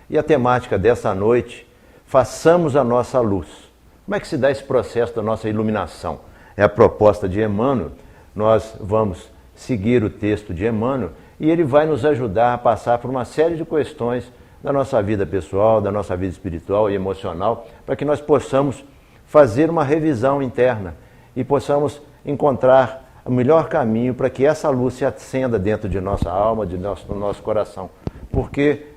E a temática dessa noite, façamos a nossa luz. Como é que se dá esse processo da nossa iluminação? É a proposta de Emmanuel. Nós vamos seguir o texto de Emmanuel e ele vai nos ajudar a passar por uma série de questões da nossa vida pessoal, da nossa vida espiritual e emocional, para que nós possamos fazer uma revisão interna e possamos encontrar o melhor caminho para que essa luz se acenda dentro de nossa alma, do nosso coração. Porque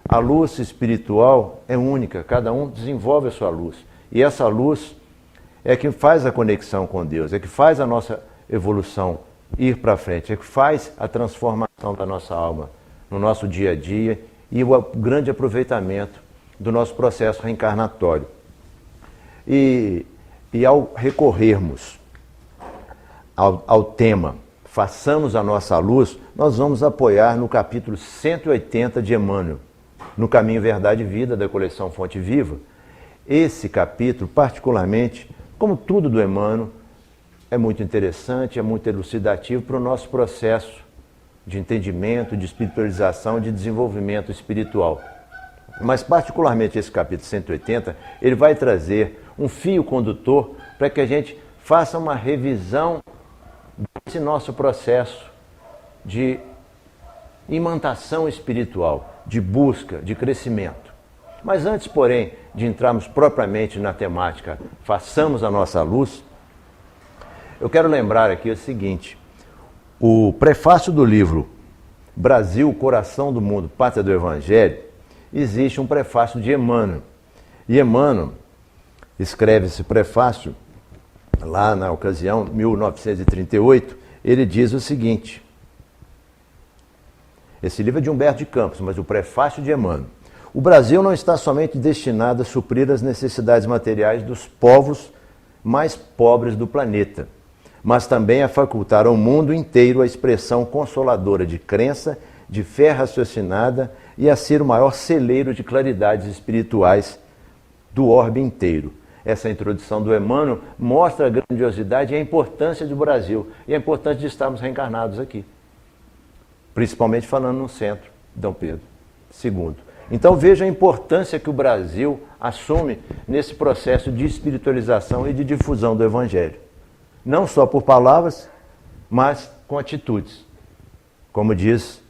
a luz espiritual é única, cada um desenvolve a sua luz. E essa luz é que faz a conexão com Deus, é que faz a nossa evolução ir para frente, é que faz a transformação da nossa alma no nosso dia a dia e o grande aproveitamento do nosso processo reencarnatório. E ao recorrermos ao tema Façamos a Nossa Luz, nós vamos apoiar no capítulo 180 de Emmanuel, no Caminho, Verdade e Vida, da coleção Fonte Viva. Esse capítulo, particularmente, como tudo do Emmanuel, é muito interessante, é muito elucidativo para o nosso processo de entendimento, de espiritualização, de desenvolvimento espiritual. Mas, particularmente, esse capítulo 180, ele vai trazer um fio condutor para que a gente faça uma revisão desse nosso processo de imantação espiritual, de busca, de crescimento. Mas antes, porém, de entrarmos propriamente na temática Façamos a Nossa Luz, eu quero lembrar aqui o seguinte: o prefácio do livro Brasil, Coração do Mundo, Pátria do Evangelho, existe um prefácio de Emmanuel. E Emmanuel escreve esse prefácio lá na ocasião, 1938, ele diz o seguinte. Esse livro é de Humberto de Campos, mas o prefácio de Emmanuel. O Brasil não está somente destinado a suprir as necessidades materiais dos povos mais pobres do planeta, mas também a facultar ao mundo inteiro a expressão consoladora de crença, de fé raciocinada e a ser o maior celeiro de claridades espirituais do orbe inteiro. Essa introdução do Emmanuel mostra a grandiosidade e a importância do Brasil e a importância de estarmos reencarnados aqui, principalmente falando no centro, Dom Pedro II. Então veja a importância que o Brasil assume nesse processo de espiritualização e de difusão do Evangelho. Não só por palavras, mas com atitudes, como diz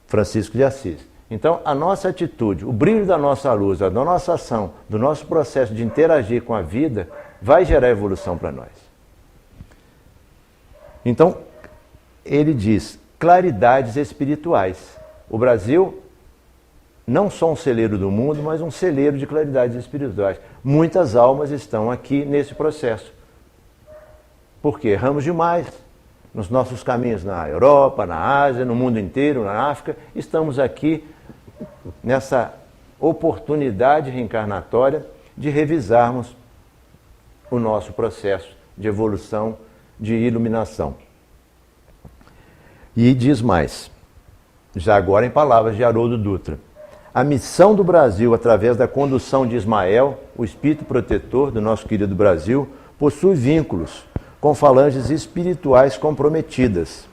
Francisco de Assis. Então, a nossa atitude, o brilho da nossa luz, da nossa ação, do nosso processo de interagir com a vida, vai gerar evolução para nós. Então, ele diz, claridades espirituais. O Brasil, não só um celeiro do mundo, mas um celeiro de claridades espirituais. Muitas almas estão aqui nesse processo. Porque erramos demais nos nossos caminhos na Europa, na Ásia, no mundo inteiro, na África. Estamos aqui nessa oportunidade reencarnatória de revisarmos o nosso processo de evolução, de iluminação. E diz mais, já agora em palavras de Haroldo Dutra, a missão do Brasil, através da condução de Ismael, o espírito protetor do nosso querido Brasil, possui vínculos com falanges espirituais comprometidas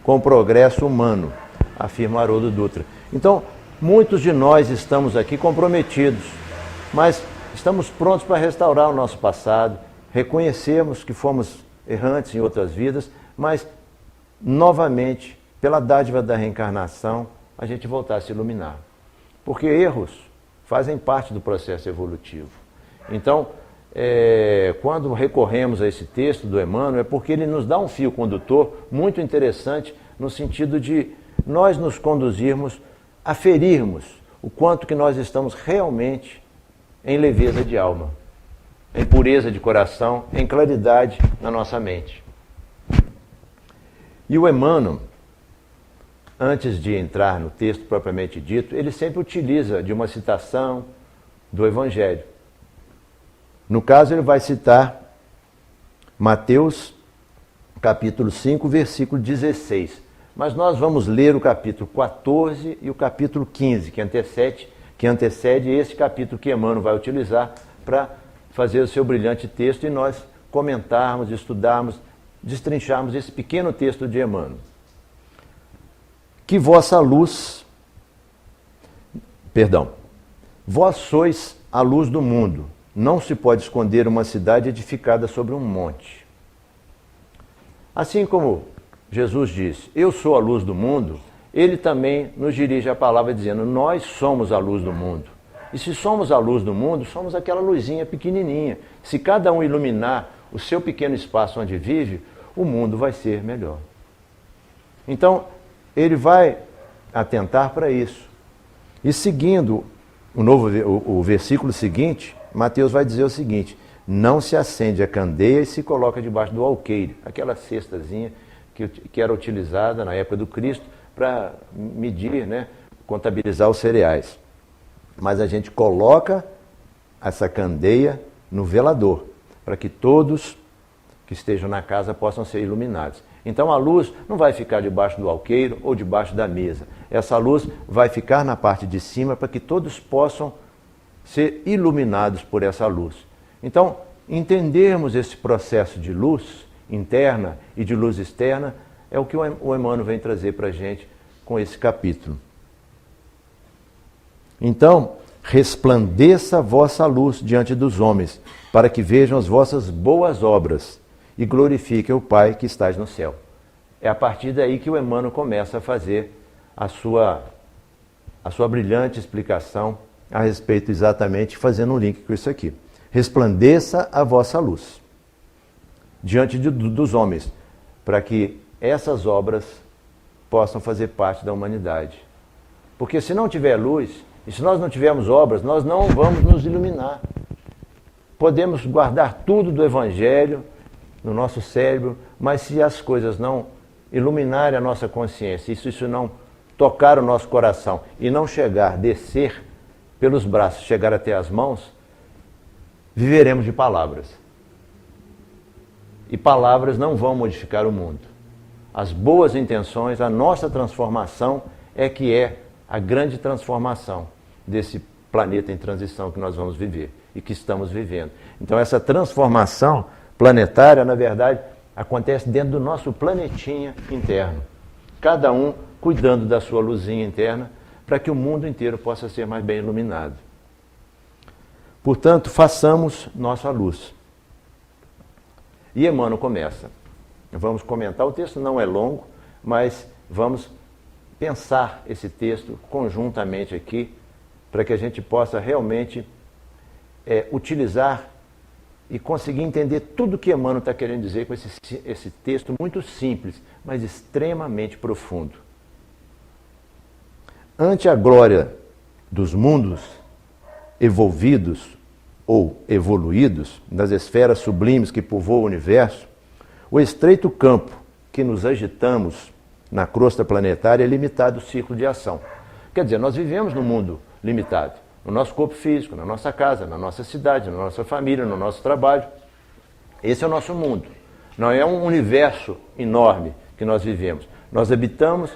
com o progresso humano, afirma Haroldo Dutra. Então, muitos de nós estamos aqui comprometidos, mas estamos prontos para restaurar o nosso passado, reconhecermos que fomos errantes em outras vidas, mas, novamente, pela dádiva da reencarnação, a gente voltar a se iluminar. Porque erros fazem parte do processo evolutivo. Então, quando recorremos a esse texto do Emmanuel, é porque ele nos dá um fio condutor muito interessante no sentido de nós nos conduzirmos, aferirmos o quanto que nós estamos realmente em leveza de alma, em pureza de coração, em claridade na nossa mente. E o Emmanuel, antes de entrar no texto propriamente dito, ele sempre utiliza de uma citação do Evangelho. No caso, ele vai citar Mateus, capítulo 5, versículo 16. Mas nós vamos ler o capítulo 14 e o capítulo 15, que antecede esse capítulo que Emmanuel vai utilizar para fazer o seu brilhante texto e nós comentarmos, estudarmos, destrincharmos esse pequeno texto de Emmanuel. Que vossa luz, Vós sois a luz do mundo. Não se pode esconder uma cidade edificada sobre um monte. Assim como Jesus disse, eu sou a luz do mundo, ele também nos dirige a palavra dizendo, nós somos a luz do mundo. E se somos a luz do mundo, somos aquela luzinha pequenininha. Se cada um iluminar o seu pequeno espaço onde vive, o mundo vai ser melhor. Então, ele vai atentar para isso. E seguindo o versículo seguinte, Mateus vai dizer o seguinte, não se acende a candeia e se coloca debaixo do alqueire, aquela cestazinha que era utilizada na época do Cristo para medir, contabilizar os cereais. Mas a gente coloca essa candeia no velador, para que todos que estejam na casa possam ser iluminados. Então a luz não vai ficar debaixo do alqueiro ou debaixo da mesa. Essa luz vai ficar na parte de cima para que todos possam ser iluminados por essa luz. Então, entendermos esse processo de luz interna e de luz externa é o que o Emmanuel vem trazer para a gente com esse capítulo. Então, resplandeça a vossa luz diante dos homens, para que vejam as vossas boas obras e glorifiquem o Pai que estás no céu. É a partir daí que o Emmanuel começa a fazer a sua brilhante explicação a respeito exatamente, fazendo um link com isso aqui. Resplandeça a vossa luz diante dos homens, para que essas obras possam fazer parte da humanidade. Porque se não tiver luz, e se nós não tivermos obras, nós não vamos nos iluminar. Podemos guardar tudo do Evangelho no nosso cérebro, mas se as coisas não iluminarem a nossa consciência, se isso não tocar o nosso coração e não chegar, descer pelos braços, chegar até as mãos, viveremos de palavras. E palavras não vão modificar o mundo. As boas intenções, a nossa transformação é que é a grande transformação desse planeta em transição que nós vamos viver e que estamos vivendo. Então essa transformação planetária, na verdade, acontece dentro do nosso planetinha interno. Cada um cuidando da sua luzinha interna para que o mundo inteiro possa ser mais bem iluminado. Portanto, façamos nossa luz. E Emmanuel começa. Vamos comentar, o texto não é longo, mas vamos pensar esse texto conjuntamente aqui, para que a gente possa realmente utilizar e conseguir entender tudo que Emmanuel está querendo dizer com esse texto muito simples, mas extremamente profundo. Ante a glória dos mundos evolvidos ou evoluídos, das esferas sublimes que povoam o universo, o estreito campo que nos agitamos na crosta planetária é limitado ao círculo de ação. Quer dizer, nós vivemos num mundo limitado, no nosso corpo físico, na nossa casa, na nossa cidade, na nossa família, no nosso trabalho. Esse é o nosso mundo. Não é um universo enorme que nós vivemos. Nós habitamos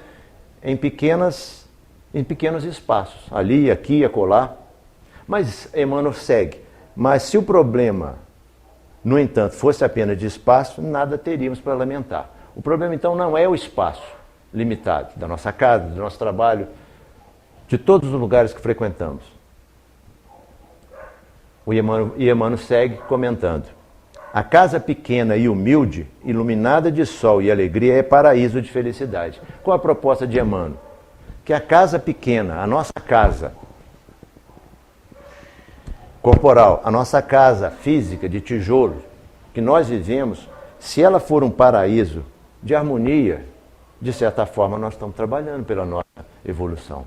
em pequenos espaços, ali, aqui, acolá. Mas Emmanuel segue. Mas se o problema, no entanto, fosse apenas de espaço, nada teríamos para lamentar. O problema, então, não é o espaço limitado da nossa casa, do nosso trabalho, de todos os lugares que frequentamos. O Emmanuel segue comentando. A casa pequena e humilde, iluminada de sol e alegria, é paraíso de felicidade. Qual a proposta de Emmanuel? Que a casa pequena, a nossa casa corporal, a nossa casa física de tijolo, que nós vivemos, se ela for um paraíso de harmonia, de certa forma nós estamos trabalhando pela nossa evolução.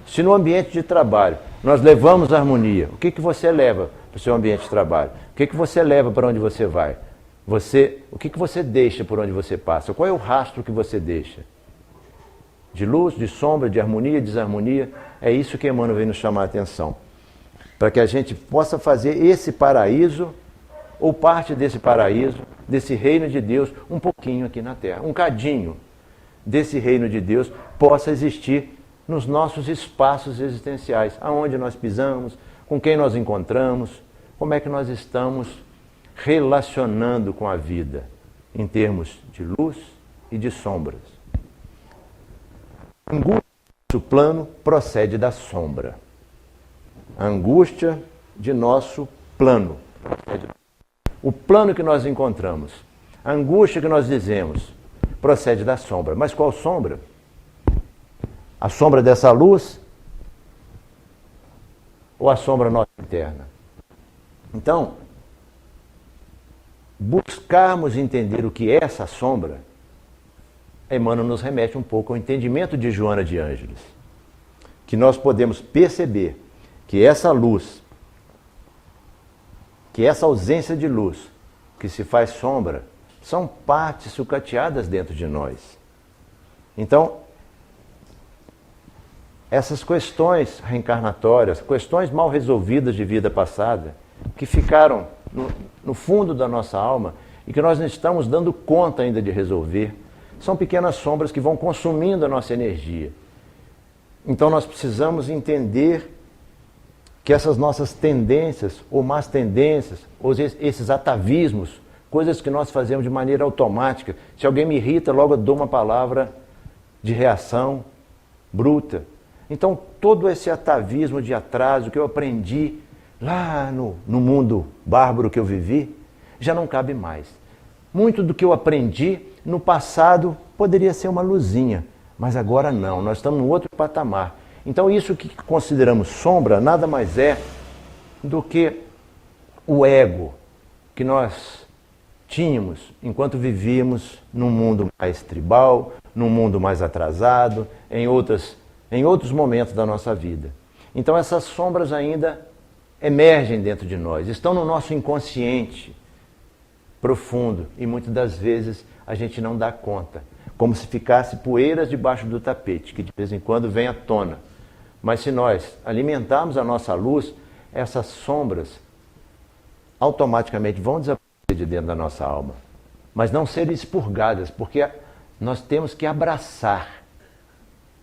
Se no ambiente de trabalho nós levamos harmonia, o que você leva para o seu ambiente de trabalho? O que você leva para onde você vai? O que você deixa por onde você passa? Qual é o rastro que você deixa? De luz, de sombra, de harmonia, de desarmonia? É isso que Emmanuel vem nos chamar a atenção. Para que a gente possa fazer esse paraíso, ou parte desse paraíso, desse reino de Deus, um pouquinho aqui na Terra. Um cadinho desse reino de Deus possa existir nos nossos espaços existenciais, aonde nós pisamos, com quem nós encontramos, como é que nós estamos relacionando com a vida, em termos de luz e de sombras. O nosso plano procede da sombra. A angústia de nosso plano. O plano que nós encontramos, a angústia que nós dizemos, procede da sombra. Mas qual sombra? A sombra dessa luz ou a sombra nossa interna? Então, buscarmos entender o que é essa sombra, Emmanuel nos remete um pouco ao entendimento de Joana de Ângeles, que nós podemos perceber que essa luz, que essa ausência de luz, que se faz sombra, são partes sucateadas dentro de nós. Então, essas questões reencarnatórias, questões mal resolvidas de vida passada, que ficaram no fundo da nossa alma e que nós não estamos dando conta ainda de resolver, são pequenas sombras que vão consumindo a nossa energia. Então nós precisamos entender que essas nossas tendências, ou más tendências, ou esses atavismos, coisas que nós fazemos de maneira automática, se alguém me irrita, logo eu dou uma palavra de reação bruta. Então todo esse atavismo de atraso que eu aprendi lá no mundo bárbaro que eu vivi, já não cabe mais. Muito do que eu aprendi no passado poderia ser uma luzinha, mas agora não, nós estamos num outro patamar. Então isso que consideramos sombra nada mais é do que o ego que nós tínhamos enquanto vivíamos num mundo mais tribal, num mundo mais atrasado, em outros momentos da nossa vida. Então essas sombras ainda emergem dentro de nós, estão no nosso inconsciente profundo e muitas das vezes a gente não dá conta, como se ficasse poeiras debaixo do tapete, que de vez em quando vem à tona. Mas se nós alimentarmos a nossa luz, essas sombras automaticamente vão desaparecer de dentro da nossa alma, mas não serem expurgadas, porque nós temos que abraçar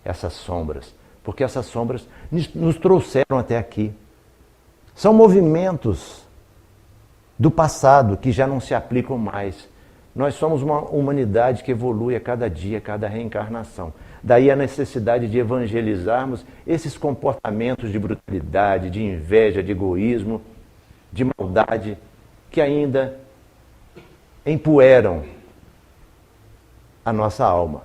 essas sombras, porque essas sombras nos trouxeram até aqui. São movimentos do passado que já não se aplicam mais. Nós somos uma humanidade que evolui a cada dia, a cada reencarnação. Daí a necessidade de evangelizarmos esses comportamentos de brutalidade, de inveja, de egoísmo, de maldade, que ainda empoeiram a nossa alma.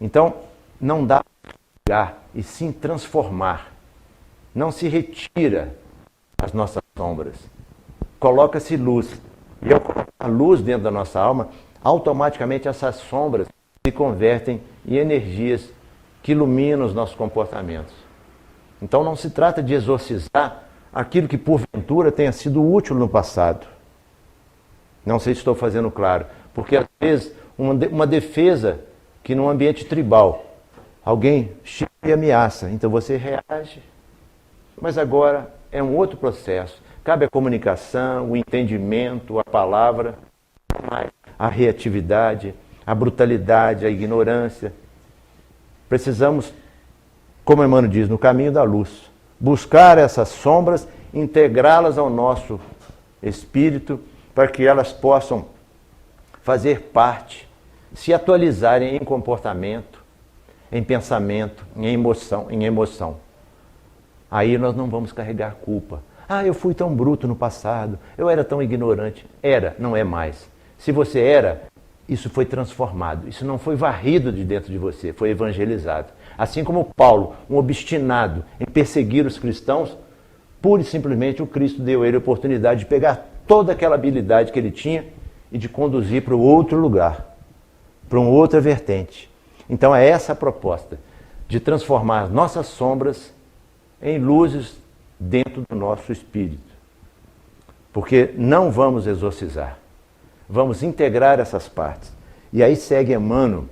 Então, não dá para pegar e sim transformar. Não se retira as nossas sombras. Coloca-se luz. E ao colocar a luz dentro da nossa alma, automaticamente essas sombras se convertem em energias que iluminam os nossos comportamentos. Então não se trata de exorcizar aquilo que porventura tenha sido útil no passado. Não sei se estou fazendo claro, porque às vezes uma defesa que num ambiente tribal, alguém chega e ameaça, então você reage. Mas agora é um outro processo. Cabe a comunicação, o entendimento, a palavra, a reatividade, a brutalidade, a ignorância. Precisamos, como Emmanuel diz, no caminho da luz, buscar essas sombras, integrá-las ao nosso espírito, para que elas possam fazer parte, se atualizarem em comportamento, em pensamento, em emoção. Aí nós não vamos carregar culpa. Ah, eu fui tão bruto no passado, eu era tão ignorante. Era, não é mais. Se você era, isso foi transformado, isso não foi varrido de dentro de você, foi evangelizado. Assim como Paulo, um obstinado em perseguir os cristãos, pura e simplesmente o Cristo deu a ele a oportunidade de pegar toda aquela habilidade que ele tinha e de conduzir para o outro lugar, para uma outra vertente. Então é essa a proposta, de transformar as nossas sombras em luzes dentro do nosso espírito. Porque não vamos exorcizar, vamos integrar essas partes. E aí segue Emmanuel: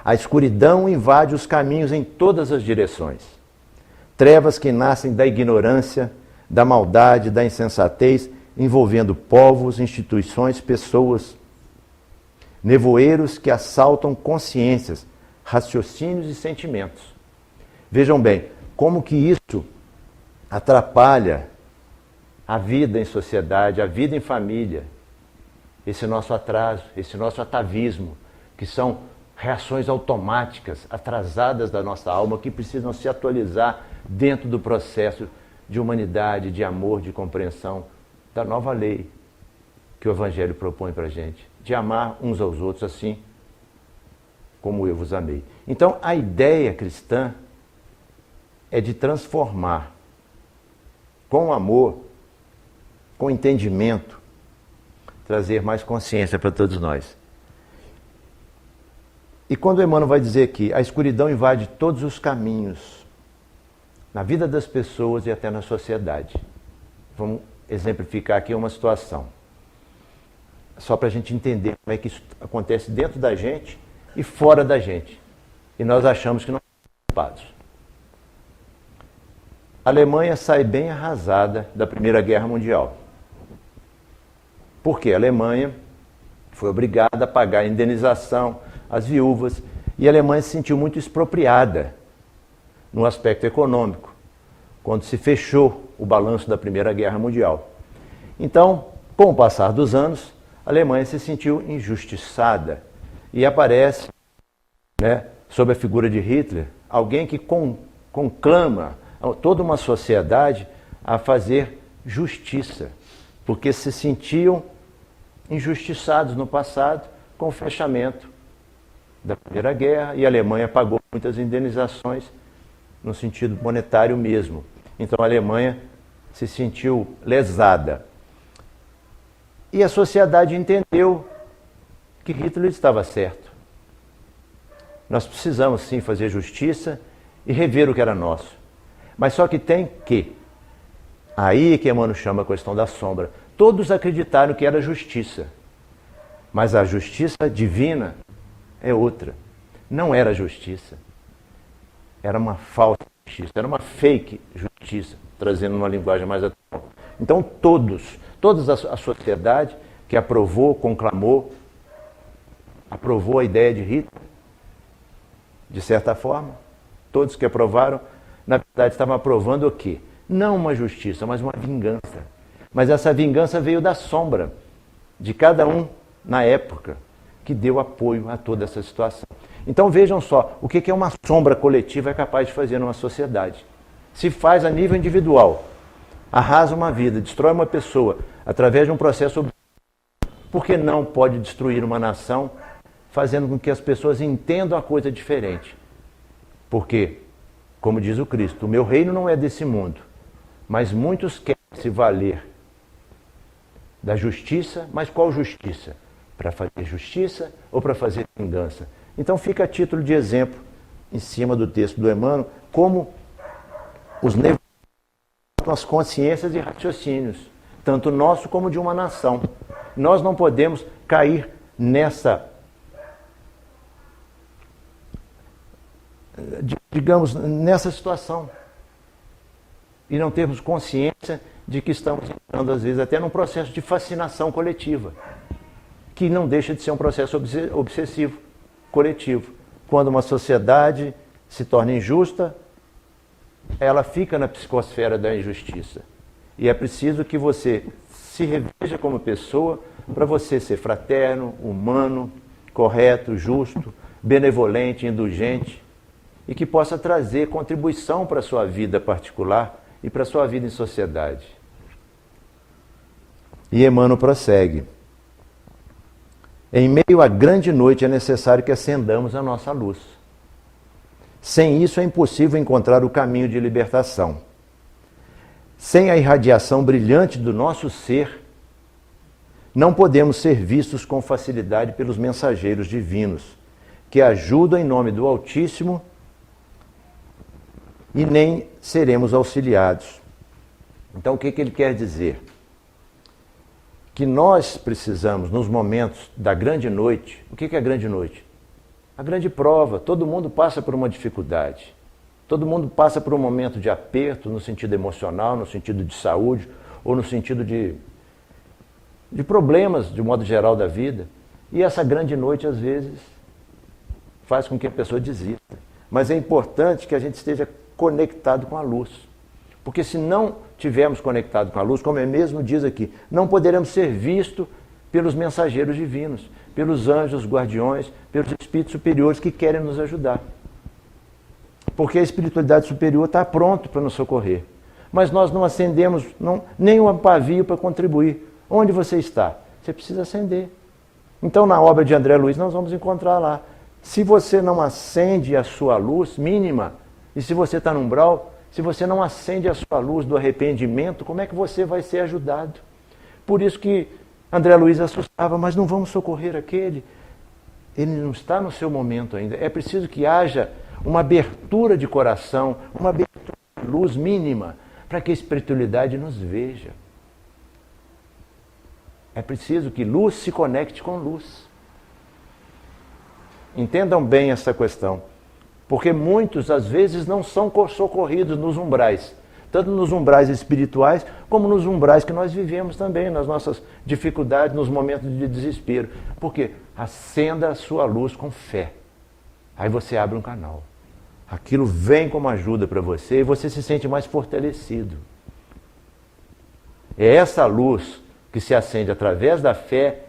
a escuridão invade os caminhos em todas as direções. Trevas que nascem da ignorância, da maldade, da insensatez, envolvendo povos, instituições, pessoas. Nevoeiros que assaltam consciências, raciocínios e sentimentos. Vejam bem, como que isso atrapalha a vida em sociedade, a vida em família. Esse nosso atraso, esse nosso atavismo, que são reações automáticas, atrasadas da nossa alma, que precisam se atualizar dentro do processo de humanidade, de amor, de compreensão, da nova lei que o Evangelho propõe para a gente, de amar uns aos outros assim como eu vos amei. Então, a ideia cristã é de transformar com amor, com entendimento, trazer mais consciência para todos nós. E quando Emmanuel vai dizer que a escuridão invade todos os caminhos, na vida das pessoas e até na sociedade. Vamos exemplificar aqui uma situação. Só para a gente entender como é que isso acontece dentro da gente e fora da gente. E nós achamos que não somos culpados. A Alemanha sai bem arrasada da Primeira Guerra Mundial. Por quê? A Alemanha foi obrigada a pagar a indenização às viúvas e a Alemanha se sentiu muito expropriada no aspecto econômico, quando se fechou o balanço da Primeira Guerra Mundial. Então, com o passar dos anos, a Alemanha se sentiu injustiçada e aparece, sob a figura de Hitler, alguém que conclama toda uma sociedade a fazer justiça, porque se sentiam injustiçados no passado com o fechamento da Primeira Guerra e a Alemanha pagou muitas indenizações no sentido monetário mesmo. Então a Alemanha se sentiu lesada. E a sociedade entendeu que Hitler estava certo. Nós precisamos sim fazer justiça e rever o que era nosso. Mas só que tem que, aí que Emmanuel chama a questão da sombra, todos acreditaram que era justiça. Mas a justiça divina é outra. Não era justiça. Era uma falsa justiça, era uma fake justiça, trazendo uma linguagem mais atual. Então toda a sociedade que aprovou, conclamou, aprovou a ideia de Hitler, de certa forma, todos que aprovaram, na verdade estavam aprovando o quê? Não uma justiça, mas uma vingança. Mas essa vingança veio da sombra de cada um na época que deu apoio a toda essa situação. Então vejam só, o que uma sombra coletiva é capaz de fazer numa sociedade. Se faz a nível individual, arrasa uma vida, destrói uma pessoa, através de um processo, por que não pode destruir uma nação, fazendo com que as pessoas entendam a coisa diferente? Porque, como diz o Cristo, o meu reino não é desse mundo, mas muitos querem se valer da justiça, mas qual justiça? Para fazer justiça ou para fazer vingança? Então fica a título de exemplo, em cima do texto do Emmanuel, como os negócios com as consciências e raciocínios, tanto nosso como de uma nação. Nós não podemos cair nessa, digamos, nessa situação e não termos consciência de que estamos entrando, às vezes, até num processo de fascinação coletiva, que não deixa de ser um processo obsessivo coletivo. Quando uma sociedade se torna injusta, ela fica na psicosfera da injustiça. E é preciso que você se reveja como pessoa para você ser fraterno, humano, correto, justo, benevolente, indulgente e que possa trazer contribuição para a sua vida particular e para a sua vida em sociedade. E Emmanuel prossegue. Em meio à grande noite é necessário que acendamos a nossa luz. Sem isso é impossível encontrar o caminho de libertação. Sem a irradiação brilhante do nosso ser, não podemos ser vistos com facilidade pelos mensageiros divinos, que ajudam em nome do Altíssimo e nem seremos auxiliados. Então o que ele quer dizer? Que nós precisamos, nos momentos da grande noite, o que é a grande noite? A grande prova, todo mundo passa por uma dificuldade, todo mundo passa por um momento de aperto, no sentido emocional, no sentido de saúde, ou no sentido de problemas, de modo geral, da vida. E essa grande noite, às vezes, faz com que a pessoa desista. Mas é importante que a gente esteja conectado com a luz. Porque se não tivermos conectado com a luz, como ele mesmo diz aqui, não poderemos ser vistos pelos mensageiros divinos, pelos anjos guardiões, pelos espíritos superiores que querem nos ajudar. Porque a espiritualidade superior está pronto para nos socorrer. mas nós não acendemos nem um pavio para contribuir. Onde você está? Você precisa acender. Então, na obra de André Luiz, nós vamos encontrar lá. Se você não acende a sua luz mínima, e se você está no umbral, se você não acende a sua luz do arrependimento, como é que você vai ser ajudado? Por isso que André Luiz assustava, mas não vamos socorrer aquele. Ele não está no seu momento ainda. É preciso que haja uma abertura de coração, uma abertura de luz mínima, para que a espiritualidade nos veja. É preciso que luz se conecte com luz. Entendam bem essa questão. Porque muitos, às vezes, não são socorridos nos umbrais. Tanto nos umbrais espirituais, como nos umbrais que nós vivemos também, nas nossas dificuldades, nos momentos de desespero. Porque acenda a sua luz com fé. Aí você abre um canal. Aquilo vem como ajuda para você e você se sente mais fortalecido. É essa luz que se acende através da fé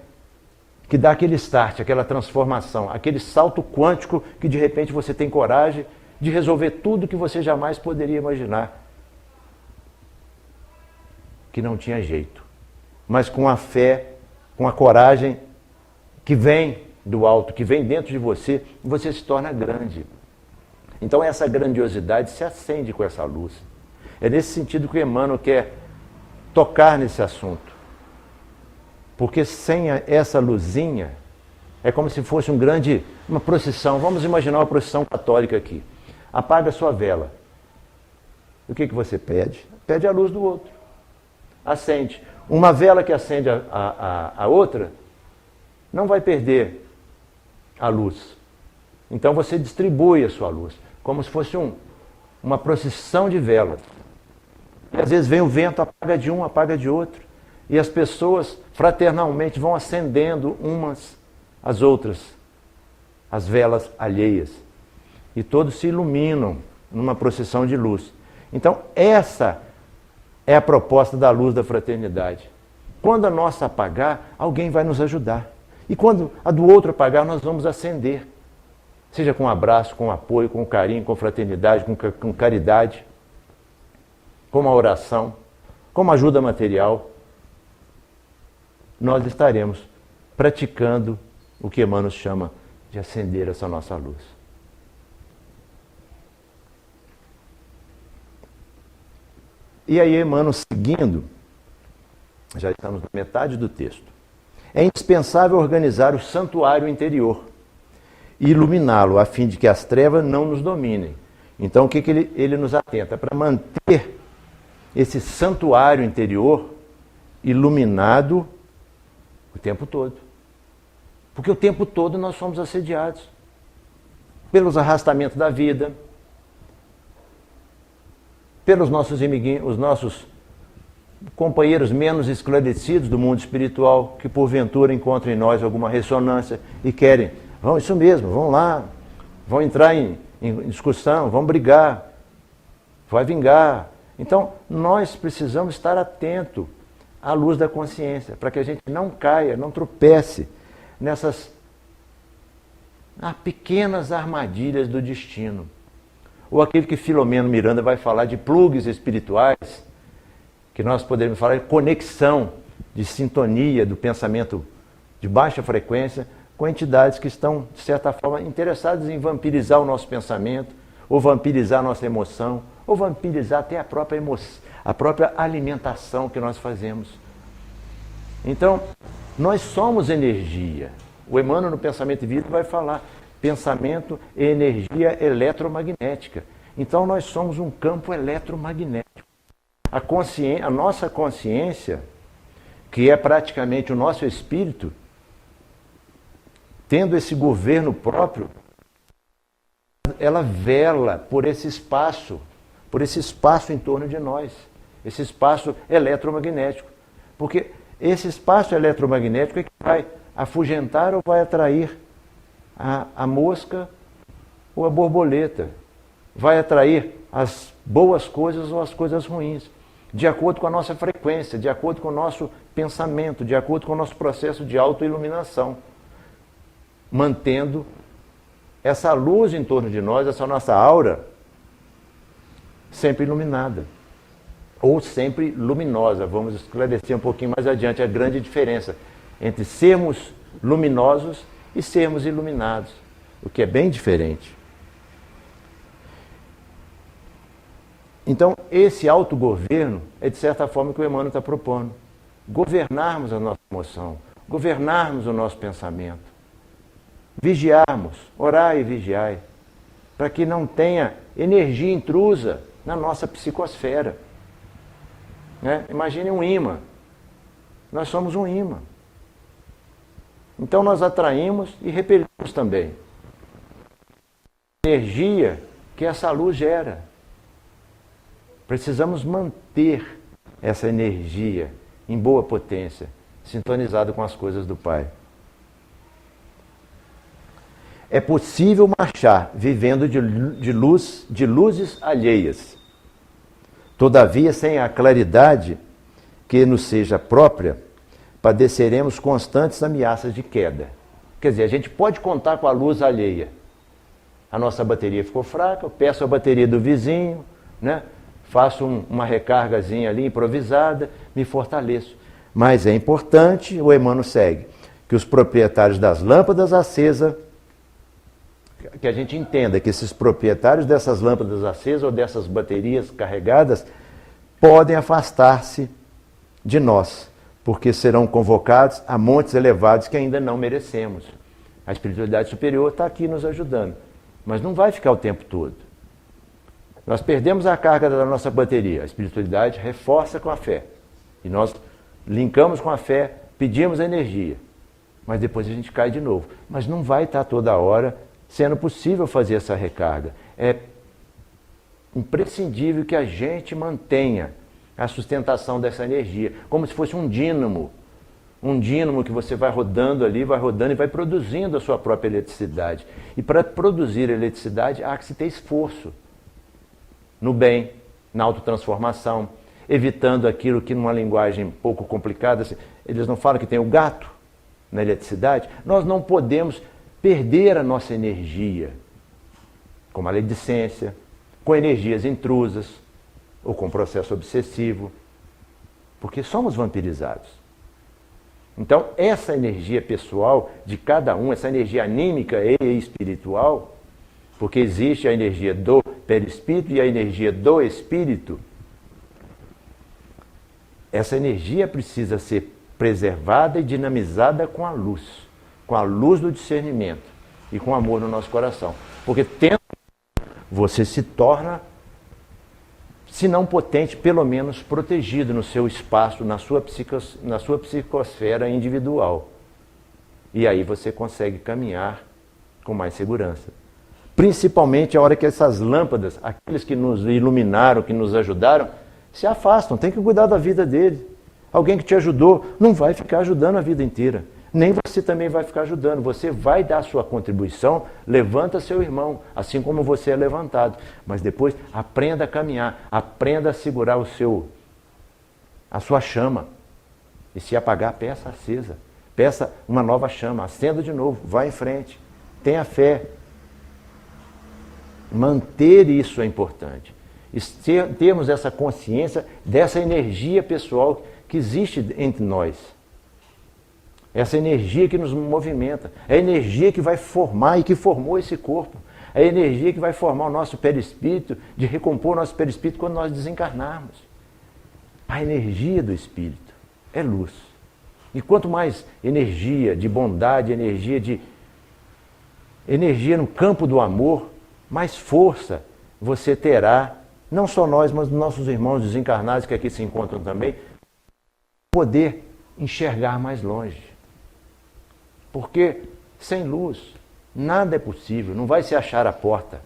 que dá aquele start, aquela transformação, aquele salto quântico que de repente você tem coragem de resolver tudo que você jamais poderia imaginar. Que não tinha jeito. Mas com a fé, com a coragem que vem do alto, que vem dentro de você, você se torna grande. Então essa grandiosidade se acende com essa luz. É nesse sentido que o Emmanuel quer tocar nesse assunto. Porque sem essa luzinha, é como se fosse uma procissão. Vamos imaginar uma procissão católica aqui. Apaga a sua vela. O que você pede? Pede a luz do outro. Acende. Uma vela que acende a outra, não vai perder a luz. Então você distribui a sua luz, como se fosse uma procissão de velas. E às vezes vem o vento, apaga de um, apaga de outro. E as pessoas fraternalmente vão acendendo umas às outras, as velas alheias. E todos se iluminam numa procissão de luz. Então essa é a proposta da luz da fraternidade. Quando a nossa apagar, alguém vai nos ajudar. E quando a do outro apagar, nós vamos acender. Seja com abraço, com apoio, com carinho, com fraternidade, com caridade, com uma oração, com uma ajuda material. Nós estaremos praticando o que Emmanuel chama de acender essa nossa luz. E aí Emmanuel, seguindo, já estamos na metade do texto. É indispensável organizar o santuário interior e iluminá-lo, a fim de que as trevas não nos dominem. Então, o que ele nos atenta? Para manter esse santuário interior iluminado o tempo todo. Porque o tempo todo nós somos assediados pelos arrastamentos da vida, pelos nossos amiguinhos, os nossos companheiros menos esclarecidos do mundo espiritual, que porventura encontram em nós alguma ressonância e querem, isso mesmo, vão lá, vão entrar em discussão, vão brigar, vai vingar. Então, nós precisamos estar atentos à luz da consciência, para que a gente não caia, não tropece nessas pequenas armadilhas do destino. Ou aquele que Filomeno Miranda vai falar de plugs espirituais, que nós poderíamos falar de conexão, de sintonia do pensamento de baixa frequência com entidades que estão, de certa forma, interessadas em vampirizar o nosso pensamento, ou vampirizar a nossa emoção, ou vampirizar até a própria alimentação que nós fazemos. Então, nós somos energia. O Emmanuel, no Pensamento e Vida, vai falar pensamento e energia eletromagnética. Então, nós somos um campo eletromagnético. A nossa consciência, que é praticamente o nosso espírito, tendo esse governo próprio, ela vela por esse espaço em torno de nós, esse espaço eletromagnético. Porque esse espaço eletromagnético é que vai afugentar ou vai atrair a mosca ou a borboleta, vai atrair as boas coisas ou as coisas ruins, de acordo com a nossa frequência, de acordo com o nosso pensamento, de acordo com o nosso processo de autoiluminação, mantendo essa luz em torno de nós, essa nossa aura, sempre iluminada. ou sempre luminosa. Vamos esclarecer um pouquinho mais adiante a grande diferença entre sermos luminosos e sermos iluminados, o que é bem diferente. Então, esse autogoverno é de certa forma o que o Emmanuel está propondo. Governarmos a nossa emoção, governarmos o nosso pensamento, vigiarmos, orai e vigiai, para que não tenha energia intrusa na nossa psicosfera. Né? Imagine um imã. Nós somos um imã. Então nós atraímos e repelimos também a energia que essa luz gera. Precisamos manter essa energia em boa potência, sintonizada com as coisas do Pai. É possível marchar vivendo de luzes alheias. Todavia, sem a claridade que nos seja própria, padeceremos constantes ameaças de queda. Quer dizer, a gente pode contar com a luz alheia. A nossa bateria ficou fraca, eu peço a bateria do vizinho, né? Faço uma recargazinha ali improvisada, me fortaleço. Mas é importante, o Emmanuel segue, que os proprietários das lâmpadas acesas, que a gente entenda que esses proprietários dessas lâmpadas acesas ou dessas baterias carregadas podem afastar-se de nós, porque serão convocados a montes elevados que ainda não merecemos. A espiritualidade superior está aqui nos ajudando, mas não vai ficar o tempo todo. Nós perdemos a carga da nossa bateria, a espiritualidade reforça com a fé. E nós linkamos com a fé, pedimos a energia, mas depois a gente cai de novo. Mas não vai estar toda hora sendo possível fazer essa recarga. É imprescindível que a gente mantenha a sustentação dessa energia, como se fosse um dínamo. Um dínamo que você vai rodando ali, vai rodando e vai produzindo a sua própria eletricidade. E para produzir eletricidade há que se ter esforço no bem, na autotransformação, evitando aquilo que numa linguagem pouco complicada, eles não falam que tem o gato na eletricidade. Nós não podemos perder a nossa energia com maledicência, com energias intrusas ou com processo obsessivo, porque somos vampirizados. Então, essa energia pessoal de cada um, essa energia anímica e espiritual, porque existe a energia do perispírito e a energia do espírito, essa energia precisa ser preservada e dinamizada com a luz do discernimento e com amor no nosso coração. Porque tendo, você se torna, se não potente, pelo menos protegido no seu espaço, na sua psicosfera individual. E aí você consegue caminhar com mais segurança. Principalmente a hora que essas lâmpadas, aqueles que nos iluminaram, que nos ajudaram, se afastam, tem que cuidar da vida dele. Alguém que te ajudou não vai ficar ajudando a vida inteira. Nem você também vai ficar ajudando. Você vai dar a sua contribuição, levanta seu irmão, assim como você é levantado. Mas depois aprenda a caminhar, aprenda a segurar a sua chama. E se apagar, peça acesa. Peça uma nova chama, acenda de novo, vá em frente. Tenha fé. Manter isso é importante. E termos essa consciência dessa energia pessoal que existe entre nós. Essa energia que nos movimenta. É a energia que vai formar e que formou esse corpo. É a energia que vai formar o nosso perispírito, de recompor o nosso perispírito quando nós desencarnarmos. A energia do espírito é luz. E quanto mais energia de bondade, energia no campo do amor, mais força você terá, não só nós, mas nossos irmãos desencarnados que aqui se encontram também, poder enxergar mais longe. Porque sem luz nada é possível, não vai se achar a porta.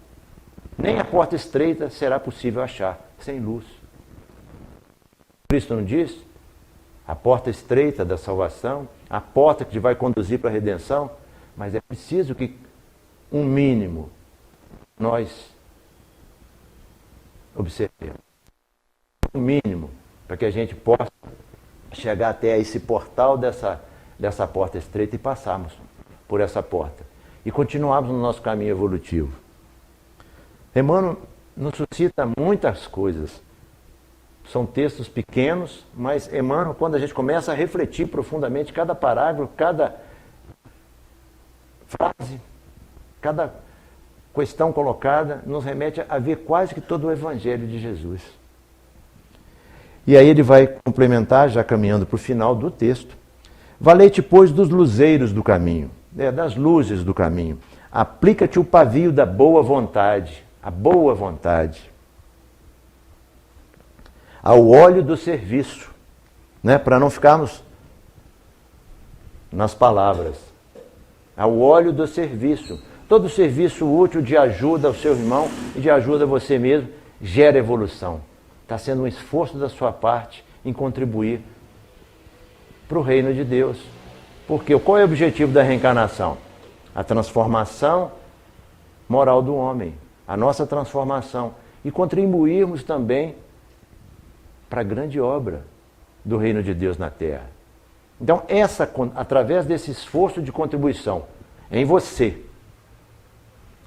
Nem a porta estreita será possível achar sem luz. Cristo não diz? A porta estreita da salvação, a porta que te vai conduzir para a redenção, mas é preciso que um mínimo nós observemos. Um mínimo para que a gente possa chegar até esse portal dessa porta estreita e passarmos por essa porta. E continuarmos no nosso caminho evolutivo. Emmanuel nos suscita muitas coisas São textos pequenos, mas Emmanuel, quando a gente começa a refletir profundamente cada parágrafo, cada frase, cada questão colocada, nos remete a ver quase que todo o Evangelho de Jesus. E aí ele vai complementar, já caminhando para o final do texto. Valei-te, pois, dos luzeiros do caminho, das luzes do caminho. Aplica-te o pavio da boa vontade, a boa vontade. Ao óleo do serviço, para não ficarmos nas palavras. Ao óleo do serviço. Todo serviço útil de ajuda ao seu irmão e de ajuda a você mesmo gera evolução. Está sendo um esforço da sua parte em contribuir para o reino de Deus. Porque qual é o objetivo da reencarnação? A transformação moral do homem, a nossa transformação. E contribuirmos também para a grande obra do reino de Deus na Terra. Então, através desse esforço de contribuição em você,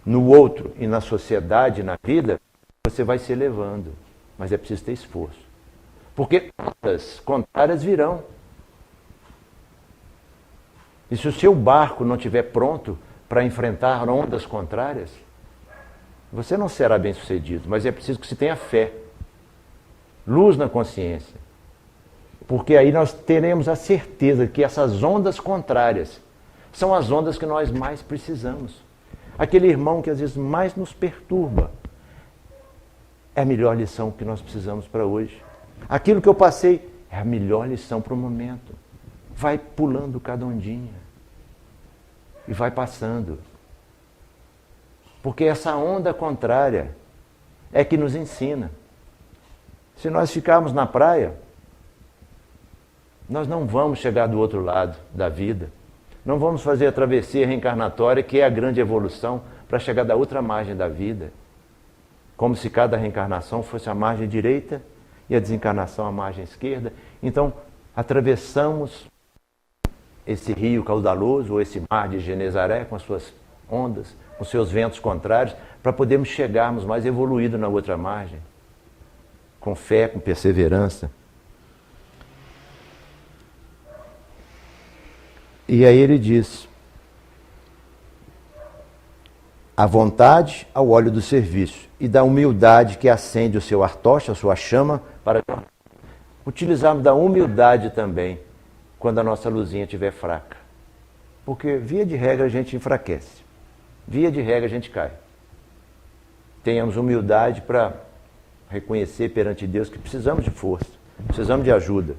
no outro e na sociedade, na vida, você vai se elevando. Mas é preciso ter esforço. Porque ondas contrárias virão. E se o seu barco não estiver pronto para enfrentar ondas contrárias, você não será bem sucedido. Mas é preciso que se tenha fé. Luz na consciência. Porque aí nós teremos a certeza que essas ondas contrárias são as ondas que nós mais precisamos. Aquele irmão que às vezes mais nos perturba. É a melhor lição que nós precisamos para hoje. Aquilo que eu passei é a melhor lição para o momento. Vai pulando cada ondinha. E vai passando. Porque essa onda contrária é que nos ensina. Se nós ficarmos na praia, nós não vamos chegar do outro lado da vida. Não vamos fazer a travessia reencarnatória, que é a grande evolução, para chegar da outra margem da vida. Como se cada reencarnação fosse a margem direita e a desencarnação a margem esquerda. Então, atravessamos esse rio caudaloso, ou esse mar de Genezaré, com as suas ondas, com seus ventos contrários, para podermos chegarmos mais evoluídos na outra margem. Com fé, com perseverança. E aí ele diz: a vontade ao óleo do serviço e da humildade que acende o seu artoche, a sua chama, para utilizarmos da humildade também, quando a nossa luzinha estiver fraca. Porque, via de regra, a gente enfraquece. Via de regra, a gente cai. Tenhamos humildade para reconhecer perante Deus que precisamos de força, precisamos de ajuda.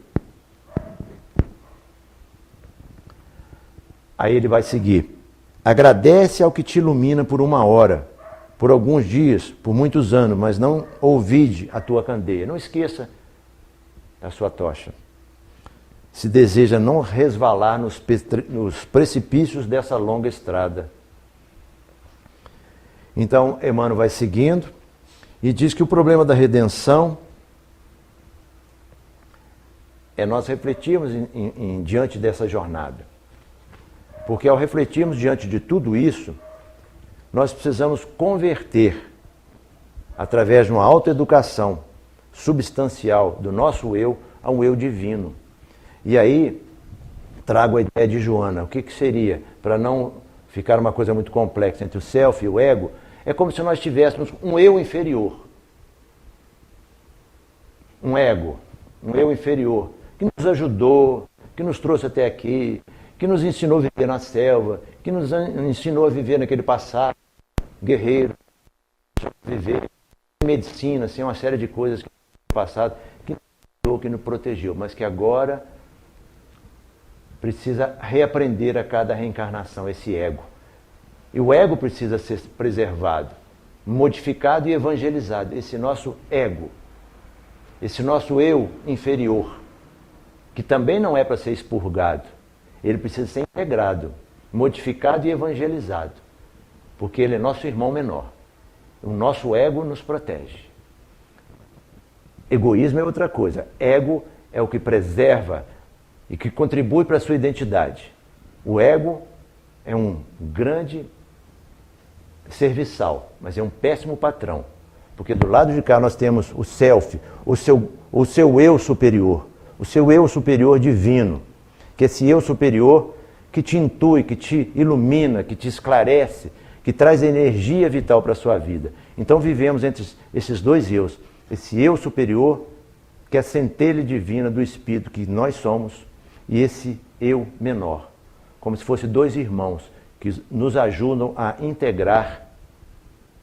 Aí ele vai seguir. Agradece ao que te ilumina por uma hora, por alguns dias, por muitos anos, mas não ouvide a tua candeia. Não esqueça da sua tocha. Se deseja não resvalar nos precipícios dessa longa estrada. Então, Emmanuel vai seguindo e diz que o problema da redenção é nós refletirmos diante dessa jornada. Porque ao refletirmos diante de tudo isso, nós precisamos converter, através de uma autoeducação substancial do nosso eu, a um eu divino. E aí, trago a ideia de Joana. O que seria? Para não ficar uma coisa muito complexa entre o self e o ego, é como se nós tivéssemos um eu inferior. Um ego, um eu inferior, que nos ajudou, que nos trouxe até aqui, que nos ensinou a viver na selva, que nos ensinou a viver naquele passado, guerreiro, viver medicina, assim, uma série de coisas que no passado, que nos protegeu, mas que agora precisa reaprender a cada reencarnação, esse ego. E o ego precisa ser preservado, modificado e evangelizado, esse nosso ego, esse nosso eu inferior, que também não é para ser expurgado. Ele precisa ser integrado, modificado e evangelizado, porque ele é nosso irmão menor. O nosso ego nos protege. Egoísmo é outra coisa. Ego é o que preserva e que contribui para a sua identidade. O ego é um grande serviçal, mas é um péssimo patrão. Porque do lado de cá nós temos o self, o seu eu superior, o seu eu superior divino, que é esse eu superior que te intui, que te ilumina, que te esclarece, que traz energia vital para a sua vida. Então vivemos entre esses dois eus, esse eu superior, que é a centelha divina do Espírito que nós somos, e esse eu menor, como se fossem dois irmãos que nos ajudam a integrar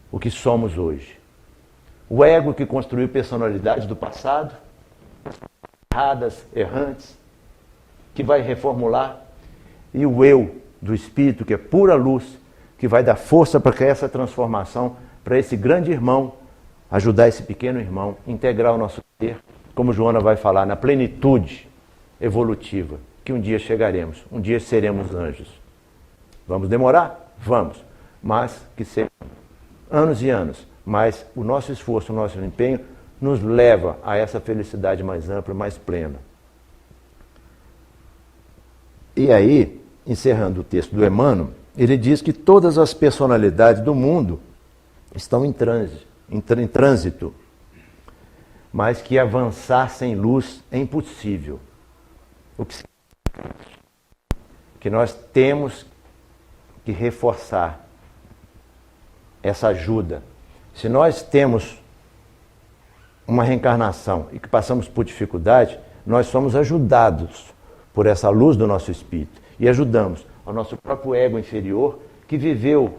o que somos hoje. O ego que construiu personalidades do passado, erradas, errantes, que vai reformular, e o eu do Espírito, que é pura luz, que vai dar força para que essa transformação, para esse grande irmão, ajudar esse pequeno irmão, integrar o nosso ser, como Joana vai falar, na plenitude evolutiva, que um dia chegaremos, um dia seremos anjos. Vamos demorar? Vamos, mas que sejam anos e anos, mas o nosso esforço, o nosso empenho nos leva a essa felicidade mais ampla, mais plena. E aí, encerrando o texto do Emmanuel, ele diz que todas as personalidades do mundo estão em trânsito, mas que avançar sem luz é impossível. O que significa que nós temos que reforçar essa ajuda. Se nós temos uma reencarnação e que passamos por dificuldade, nós somos ajudados por essa luz do nosso espírito e ajudamos ao nosso próprio ego inferior que viveu,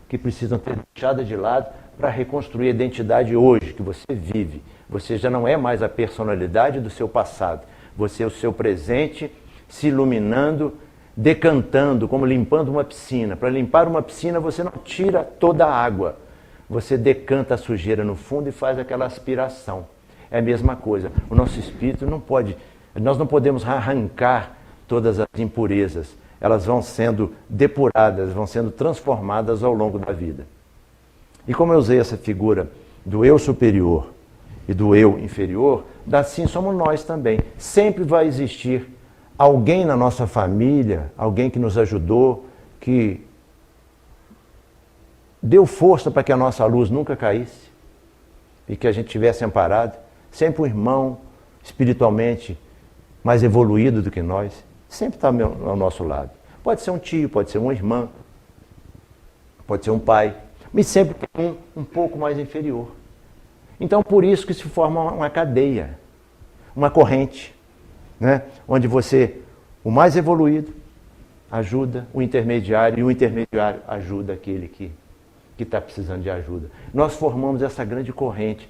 que precisam ser deixadas de lado para reconstruir a identidade hoje que você vive. Você já não é mais a personalidade do seu passado, você é o seu presente se iluminando, decantando, como limpando uma piscina. Para limpar uma piscina você não tira toda a água, você decanta a sujeira no fundo e faz aquela aspiração. É a mesma coisa, o nosso espírito não pode, nós não podemos arrancar todas as impurezas, elas vão sendo depuradas, vão sendo transformadas ao longo da vida. E como eu usei essa figura do eu superior e do eu inferior, assim somos nós também. Sempre vai existir alguém na nossa família, alguém que nos ajudou, que deu força para que a nossa luz nunca caísse e que a gente tivesse amparado. Sempre um irmão espiritualmente mais evoluído do que nós, sempre está ao nosso lado. Pode ser um tio, pode ser uma irmã, pode ser um pai, mas sempre tem um pouco mais inferior. Então, por isso que se forma uma cadeia, uma corrente, né? Onde você, o mais evoluído, ajuda o intermediário e o intermediário ajuda aquele que está precisando de ajuda. Nós formamos essa grande corrente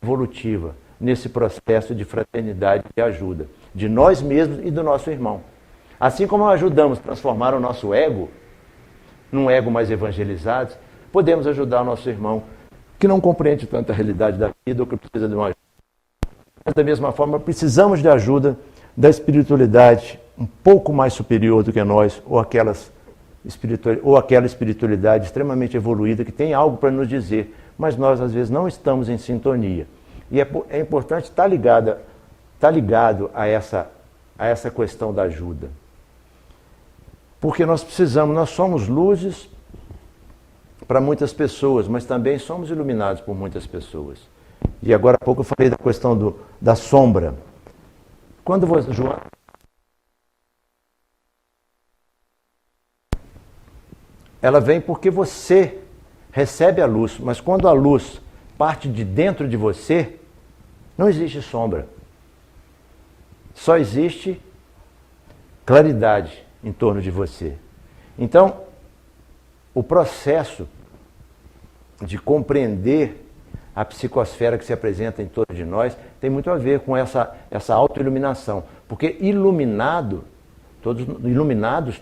evolutiva nesse processo de fraternidade e ajuda, de nós mesmos e do nosso irmão. Assim como ajudamos a transformar o nosso ego num ego mais evangelizado, podemos ajudar o nosso irmão que não compreende tanta realidade da vida ou que precisa de uma ajuda. Mas da mesma forma, precisamos de ajuda da espiritualidade um pouco mais superior do que nós, ou aquela espiritualidade extremamente evoluída que tem algo para nos dizer, mas nós às vezes não estamos em sintonia. E é importante estar ligado a essa questão da ajuda. Porque nós somos luzes para muitas pessoas, mas também somos iluminados por muitas pessoas. E agora há pouco eu falei da questão da sombra. Quando você, João, ela vem porque você recebe a luz, mas quando a luz parte de dentro de você, não existe sombra. Só existe claridade em torno de você. Então, o processo de compreender a psicosfera que se apresenta em torno de nós tem muito a ver com essa autoiluminação. Porque iluminados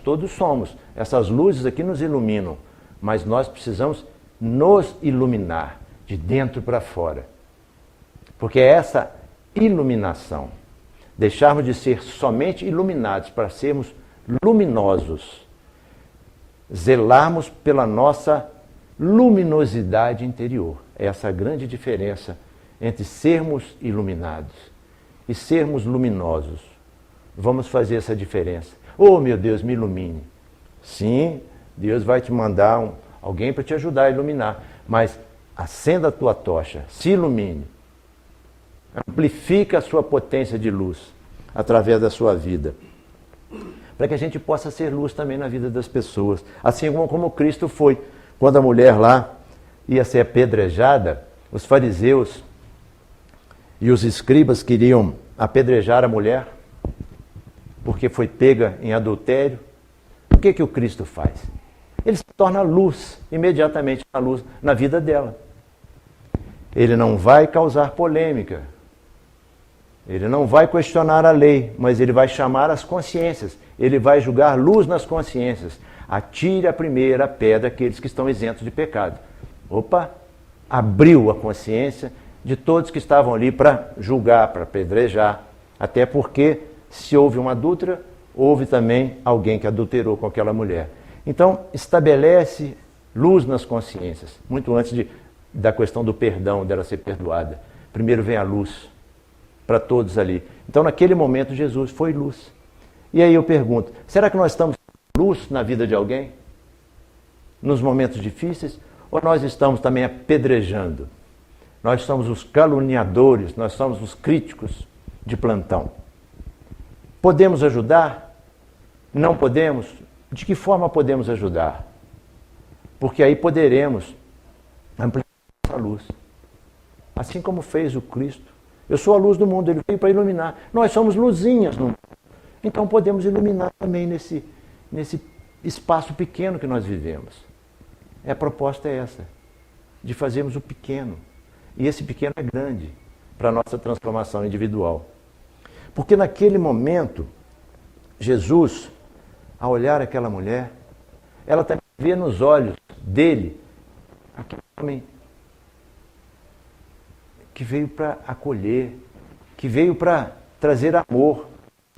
todos somos. Essas luzes aqui nos iluminam, mas nós precisamos nos iluminar de dentro para fora. Porque é essa iluminação, deixarmos de ser somente iluminados para sermos luminosos, zelarmos pela nossa luminosidade interior. É essa a grande diferença entre sermos iluminados e sermos luminosos. Vamos fazer essa diferença. Oh, meu Deus, me ilumine. Sim, Deus vai te mandar alguém para te ajudar a iluminar. Mas acenda a tua tocha, se ilumine. Amplifica a sua potência de luz através da sua vida. Para que a gente possa ser luz também na vida das pessoas. Assim como Cristo foi. Quando a mulher lá ia ser apedrejada, os fariseus e os escribas queriam apedrejar a mulher, porque foi pega em adultério. O que o Cristo faz? Ele se torna luz, imediatamente na luz, na vida dela. Ele não vai causar polêmica. Ele não vai questionar a lei, mas ele vai chamar as consciências. Ele vai julgar luz nas consciências. Atire a primeira pedra aqueles que estão isentos de pecado. Opa! Abriu a consciência de todos que estavam ali para julgar, para apedrejar. Até porque, se houve uma adúltera, houve também alguém que adulterou com aquela mulher. Então, estabelece luz nas consciências, muito antes da questão do perdão, dela ser perdoada. Primeiro vem a luz para todos ali. Então, naquele momento, Jesus foi luz. E aí eu pergunto, será que nós estamos luz na vida de alguém? Nos momentos difíceis? Ou nós estamos também apedrejando? Nós somos os caluniadores, nós somos os críticos de plantão. Podemos ajudar? Não podemos? De que forma podemos ajudar? Porque aí poderemos ampliar essa luz. Assim como fez o Cristo. Eu sou a luz do mundo, ele veio para iluminar. Nós somos luzinhas no mundo. Então podemos iluminar também nesse espaço pequeno que nós vivemos. A proposta é essa, de fazermos o pequeno. E esse pequeno é grande para a nossa transformação individual. Porque naquele momento, Jesus, ao olhar aquela mulher, ela também vê nos olhos dele aquele homem que veio para acolher, que veio para trazer amor.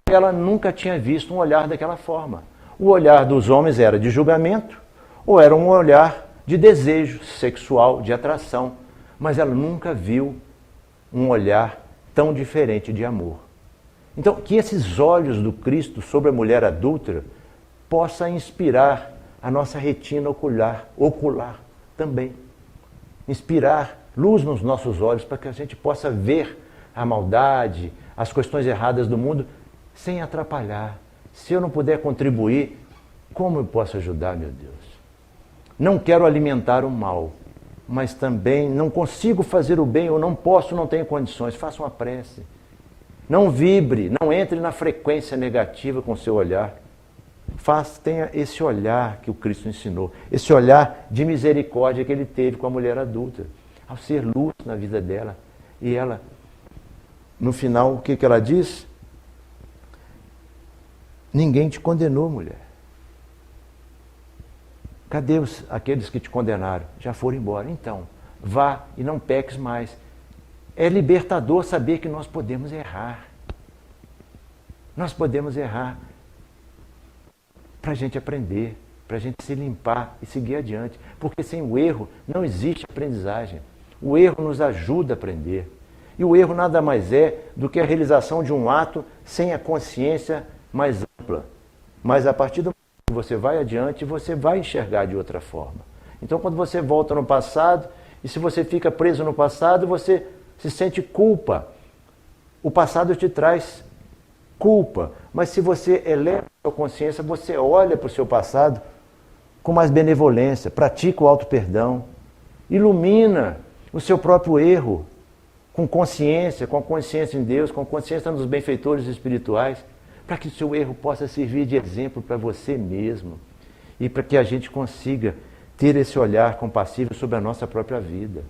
Ela nunca tinha visto um olhar daquela forma. O olhar dos homens era de julgamento ou era um olhar de desejo sexual, de atração. Mas ela nunca viu um olhar tão diferente de amor. Então, que esses olhos do Cristo sobre a mulher adúltera possa inspirar a nossa retina ocular também. Inspirar luz nos nossos olhos para que a gente possa ver a maldade, as questões erradas do mundo sem atrapalhar. Se eu não puder contribuir, como eu posso ajudar, meu Deus? Não quero alimentar o mal, mas também não consigo fazer o bem, ou não posso, não tenho condições. Faça uma prece. Não vibre, não entre na frequência negativa com o seu olhar. Tenha esse olhar que o Cristo ensinou, esse olhar de misericórdia que ele teve com a mulher adulta, ao ser luz na vida dela. E ela, no final, o que ela diz? Ninguém te condenou, mulher. Cadê aqueles que te condenaram? Já foram embora. Então, vá e não peques mais. É libertador saber que nós podemos errar. Nós podemos errar para a gente aprender, para a gente se limpar e seguir adiante. Porque sem o erro não existe aprendizagem. O erro nos ajuda a aprender. E o erro nada mais é do que a realização de um ato sem a consciência mais ampla. Mas a partir do momento que você vai adiante, você vai enxergar de outra forma. Então, quando você volta no passado, e se você fica preso no passado, você se sente culpa. O passado te traz culpa. Mas se você eleva a sua consciência, você olha para o seu passado com mais benevolência, pratica o auto-perdão, ilumina o seu próprio erro com consciência em Deus, com consciência nos benfeitores espirituais, para que o seu erro possa servir de exemplo para você mesmo e para que a gente consiga ter esse olhar compassivo sobre a nossa própria vida.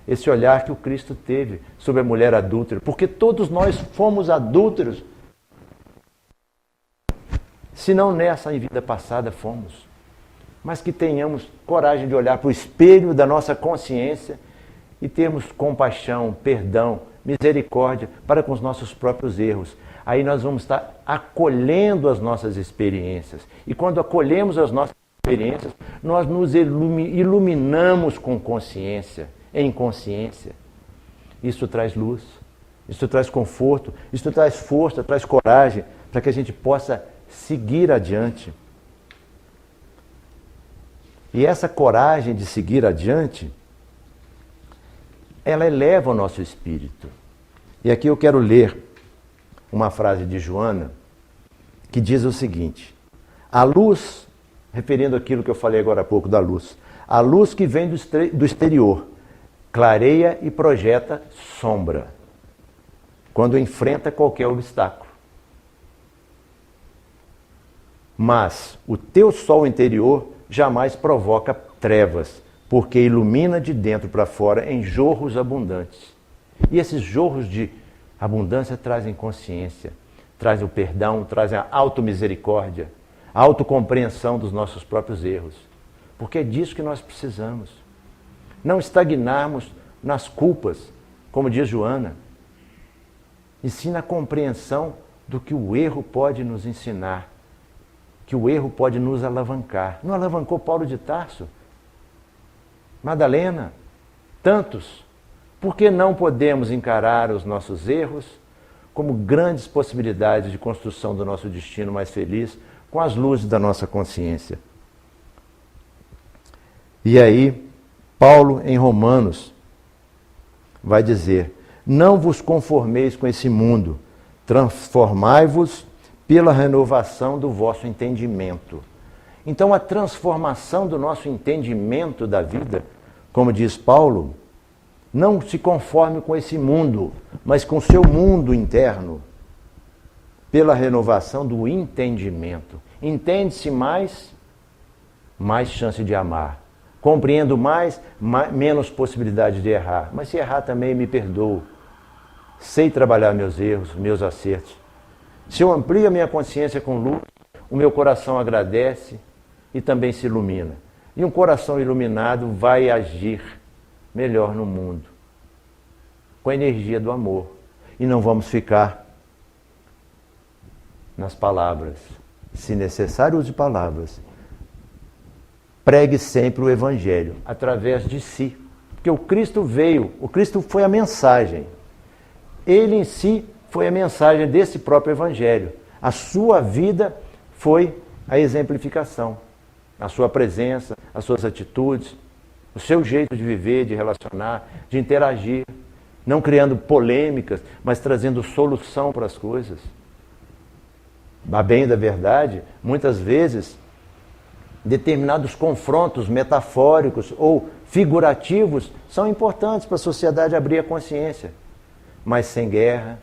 Esse olhar que o Cristo teve sobre a mulher adúltera, porque todos nós fomos adúlteros, se não nessa em vida passada fomos. Mas que tenhamos coragem de olhar para o espelho da nossa consciência e termos compaixão, perdão, misericórdia para com os nossos próprios erros. Aí nós vamos estar acolhendo as nossas experiências. E quando acolhemos as nossas experiências, nós nos iluminamos com consciência, em consciência. Isso traz luz, isso traz conforto, isso traz força, traz coragem para que a gente possa seguir adiante. E essa coragem de seguir adiante, ela eleva o nosso espírito. E aqui eu quero ler uma frase de Joana, que diz o seguinte: a luz, referindo aquilo que eu falei agora há pouco da luz, a luz que vem do exterior, clareia e projeta sombra, quando enfrenta qualquer obstáculo. Mas o teu sol interior jamais provoca trevas, porque ilumina de dentro para fora em jorros abundantes. E esses jorros de abundância trazem consciência, trazem o perdão, trazem a automisericórdia, a autocompreensão dos nossos próprios erros. Porque é disso que nós precisamos. Não estagnarmos nas culpas, como diz Joana, e sim na compreensão do que o erro pode nos ensinar, que o erro pode nos alavancar. Não alavancou Paulo de Tarso? Madalena? Tantos? Por que não podemos encarar os nossos erros como grandes possibilidades de construção do nosso destino mais feliz com as luzes da nossa consciência? E aí, Paulo, em Romanos, vai dizer: não vos conformeis com esse mundo, transformai-vos pela renovação do vosso entendimento. Então, a transformação do nosso entendimento da vida, como diz Paulo, não se conforme com esse mundo, mas com o seu mundo interno, pela renovação do entendimento. Entende-se mais, mais chance de amar. Compreendo mais, menos possibilidade de errar. Mas se errar também me perdoo. Sei trabalhar meus erros, meus acertos. Se eu amplio a minha consciência com luz, o meu coração agradece e também se ilumina. E um coração iluminado vai agir melhor no mundo, com a energia do amor. E não vamos ficar nas palavras. Se necessário, use palavras. Pregue sempre o Evangelho, através de si. Porque o Cristo veio, o Cristo foi a mensagem. Ele em si foi a mensagem desse próprio Evangelho. A sua vida foi a exemplificação. A sua presença, as suas atitudes, o seu jeito de viver, de relacionar, de interagir. Não criando polêmicas, mas trazendo solução para as coisas. A bem da verdade, muitas vezes, determinados confrontos metafóricos ou figurativos são importantes para a sociedade abrir a consciência. Mas sem guerra,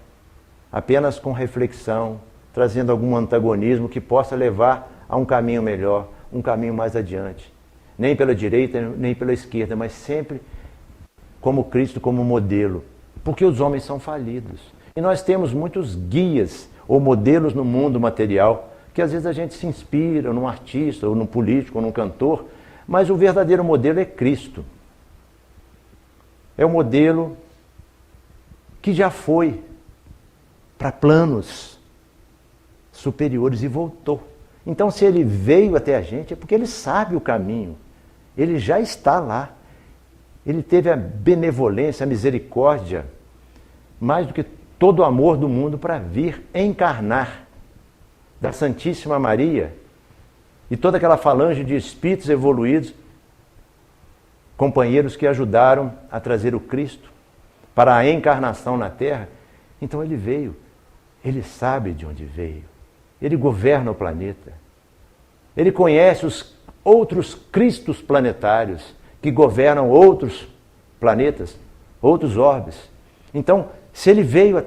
apenas com reflexão, trazendo algum antagonismo que possa levar a um caminho melhor, um caminho mais adiante. Nem pela direita, nem pela esquerda, mas sempre como Cristo, como modelo. Porque os homens são falidos. E nós temos muitos guias ou modelos no mundo material, que às vezes a gente se inspira num artista, ou num político, ou num cantor, mas o verdadeiro modelo é Cristo. É o modelo que já foi para planos superiores e voltou. Então, se ele veio até a gente, é porque ele sabe o caminho. Ele já está lá. Ele teve a benevolência, a misericórdia, mais do que todo o amor do mundo para vir encarnar da Santíssima Maria e toda aquela falange de espíritos evoluídos, companheiros que ajudaram a trazer o Cristo para a encarnação na Terra. Então ele veio, ele sabe de onde veio, ele governa o planeta, ele conhece os outros Cristos planetários que governam outros planetas, outros orbes. Então, se ele veio,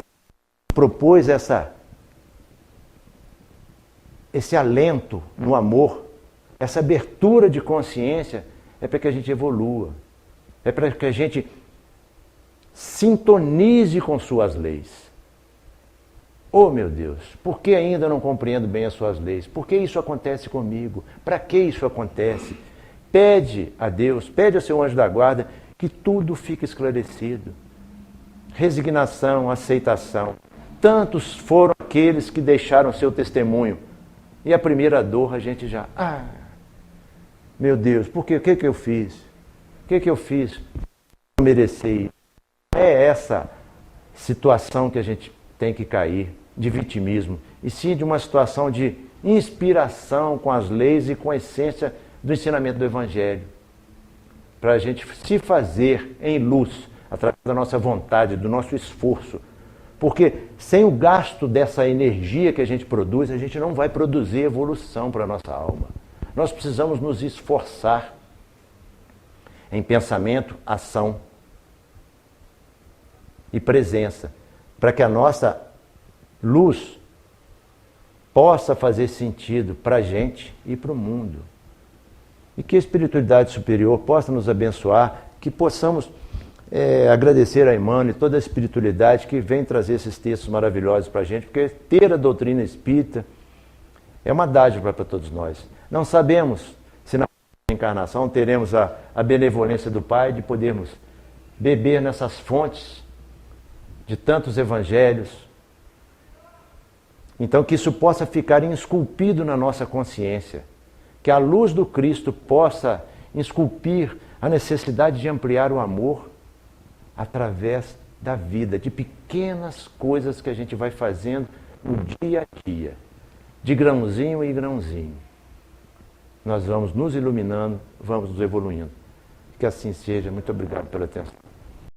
propôs esse alento no amor, essa abertura de consciência, é para que a gente evolua, é para que a gente sintonize com suas leis. Oh meu Deus, por que ainda não compreendo bem as suas leis? Por que isso acontece comigo? Para que isso acontece? Pede a Deus, pede ao seu anjo da guarda que tudo fique esclarecido. Resignação, aceitação. Tantos foram aqueles que deixaram seu testemunho. E a primeira dor a gente já... meu Deus, por quê? O que eu fiz? O que eu fiz? Eu mereci. É essa situação que a gente tem que cair, de vitimismo. E sim de uma situação de inspiração com as leis e com a essência do ensinamento do Evangelho, para a gente se fazer em luz, através da nossa vontade, do nosso esforço. Porque sem o gasto dessa energia que a gente produz, a gente não vai produzir evolução para a nossa alma. Nós precisamos nos esforçar em pensamento, ação e presença, para que a nossa luz possa fazer sentido para a gente e para o mundo. E que a espiritualidade superior possa nos abençoar, que possamos agradecer a Emmanuel e toda a espiritualidade que vem trazer esses textos maravilhosos para a gente, porque ter a doutrina espírita é uma dádiva para todos nós. Não sabemos se na encarnação teremos a benevolência do Pai de podermos beber nessas fontes de tantos evangelhos. Então que isso possa ficar esculpido na nossa consciência, que a luz do Cristo possa esculpir a necessidade de ampliar o amor através da vida, de pequenas coisas que a gente vai fazendo no dia a dia, de grãozinho em grãozinho. Nós vamos nos iluminando, vamos nos evoluindo. Que assim seja. Muito obrigado pela atenção.